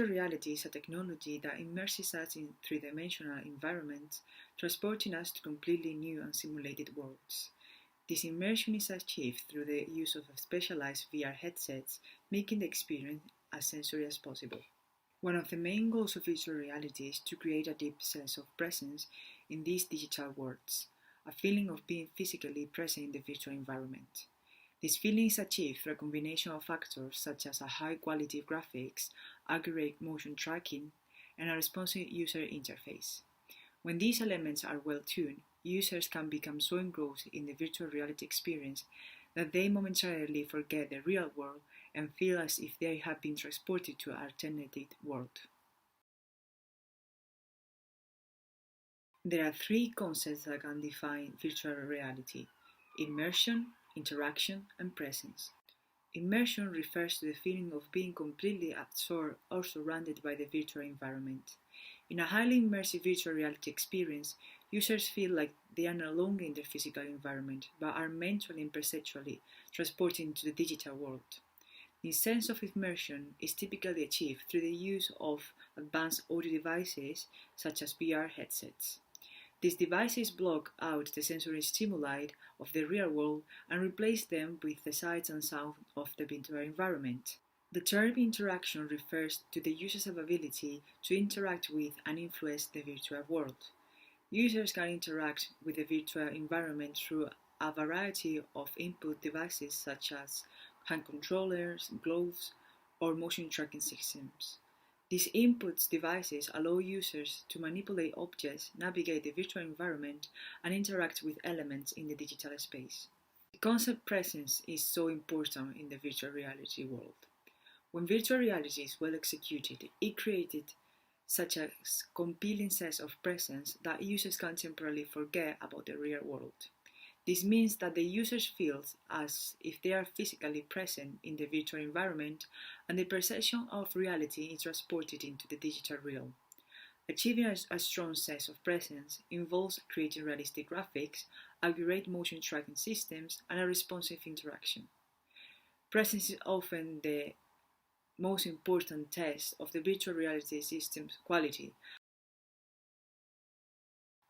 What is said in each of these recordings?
Virtual reality is a technology that immerses us in three-dimensional environments, transporting us to completely new and simulated worlds. This immersion is achieved through the use of specialized VR headsets, making the experience as sensory as possible. One of the main goals of virtual reality is to create a deep sense of presence in these digital worlds, a feeling of being physically present in the virtual environment. This feeling is achieved through a combination of factors such as a high quality graphics, accurate motion tracking, and a responsive user interface. When these elements are well tuned, users can become so engrossed in the virtual reality experience that they momentarily forget the real world and feel as if they have been transported to an alternative world. There are three concepts that can define virtual reality: immersion, interaction, and presence. Immersion refers to the feeling of being completely absorbed or surrounded by the virtual environment. In a highly immersive virtual reality experience, users feel like they are no longer in their physical environment, but are mentally and perceptually transported into the digital world. This sense of immersion is typically achieved through the use of advanced audio devices such as VR headsets. These devices block out the sensory stimuli of the real world and replace them with the sights and sounds of the virtual environment. The term interaction refers to the user's ability to interact with and influence the virtual world. Users can interact with the virtual environment through a variety of input devices such as hand controllers, gloves, or motion tracking systems. These input devices allow users to manipulate objects, navigate the virtual environment, and interact with elements in the digital space. The concept presence is so important in the virtual reality world. When virtual reality is well executed, it creates such a compelling sense of presence that users can temporarily forget about the real world. This means that the users feel as if they are physically present in the virtual environment and the perception of reality is transported into the digital realm. Achieving a strong sense of presence involves creating realistic graphics, accurate motion tracking systems, and a responsive interaction. Presence is often the most important test of the virtual reality system's quality.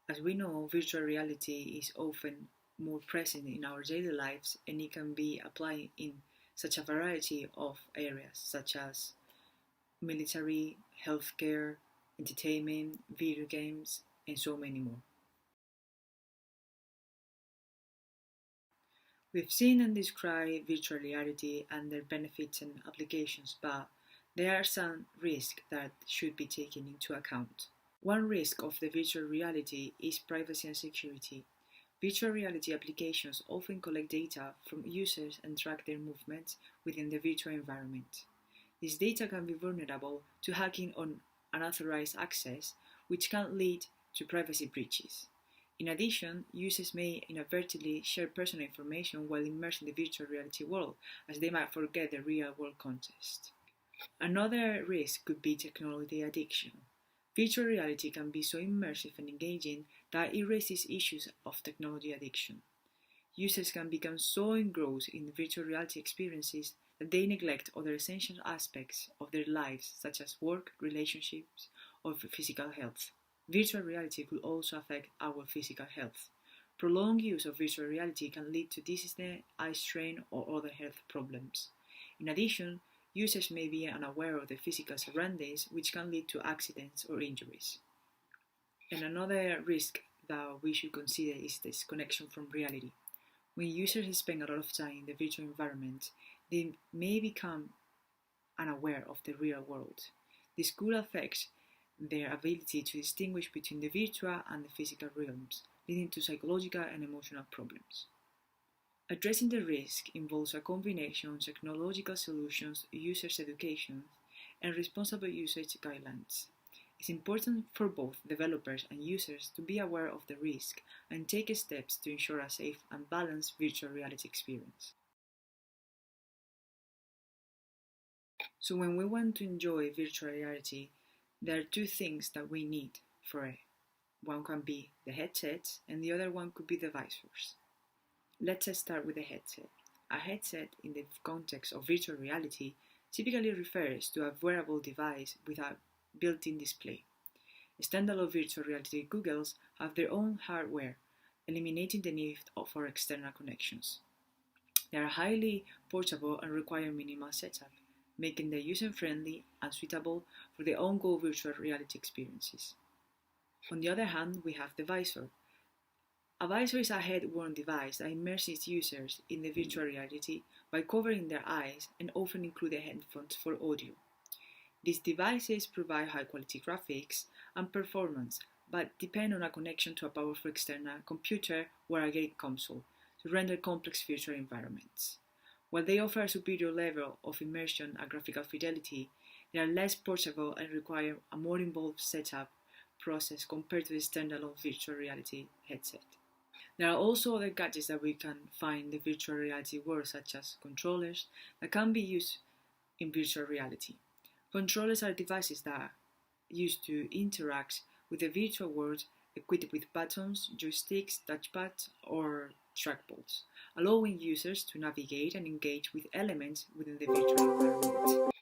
As we know, virtual reality is often more present in our daily lives, and it can be applied in such a variety of areas such as military, healthcare, entertainment, video games, and so many more. We've seen and described virtual reality and their benefits and applications, but there are some risks that should be taken into account. One risk of the virtual reality is privacy and security. Virtual reality applications often collect data from users and track their movements within the virtual environment. This data can be vulnerable to hacking or unauthorized access, which can lead to privacy breaches. In addition, users may inadvertently share personal information while immersed in the virtual reality world, as they might forget the real-world context. Another risk could be technology addiction. Virtual reality can be so immersive and engaging that it raises issues of technology addiction. Users can become so engrossed in virtual reality experiences that they neglect other essential aspects of their lives, such as work, relationships, or physical health. Virtual reality could also affect our physical health. Prolonged use of virtual reality can lead to dizziness, eye strain, or other health problems. In addition, users may be unaware of their physical surroundings, which can lead to accidents or injuries. And another risk that we should consider is disconnection from reality. When users spend a lot of time in the virtual environment, they may become unaware of the real world. This could affect their ability to distinguish between the virtual and the physical realms, leading to psychological and emotional problems. Addressing the risk involves a combination of technological solutions, users' education, and responsible usage guidelines. It's important for both developers and users to be aware of the risk and take steps to ensure a safe and balanced virtual reality experience. So when we want to enjoy virtual reality, there are two things that we need for it. One can be the headset and the other one could be the visors. Let's start with the headset. A headset in the context of virtual reality typically refers to a wearable device with a built-in display. Standalone virtual reality goggles have their own hardware, eliminating the need for external connections. They are highly portable and require minimal setup, making them user-friendly and suitable for the on-go virtual reality experiences. On the other hand, we have the visor. A visor is a head-worn device that immerses users in the virtual reality by covering their eyes and often include headphones for audio. These devices provide high-quality graphics and performance, but depend on a connection to a powerful external computer or a game console to render complex virtual environments. While they offer a superior level of immersion and graphical fidelity, they are less portable and require a more involved setup process compared to the standalone virtual reality headset. There are also other gadgets that we can find in the virtual reality world, such as controllers, that can be used in virtual reality. Controllers are devices that are used to interact with the virtual world, equipped with buttons, joysticks, touchpads, or trackballs, allowing users to navigate and engage with elements within the virtual environment.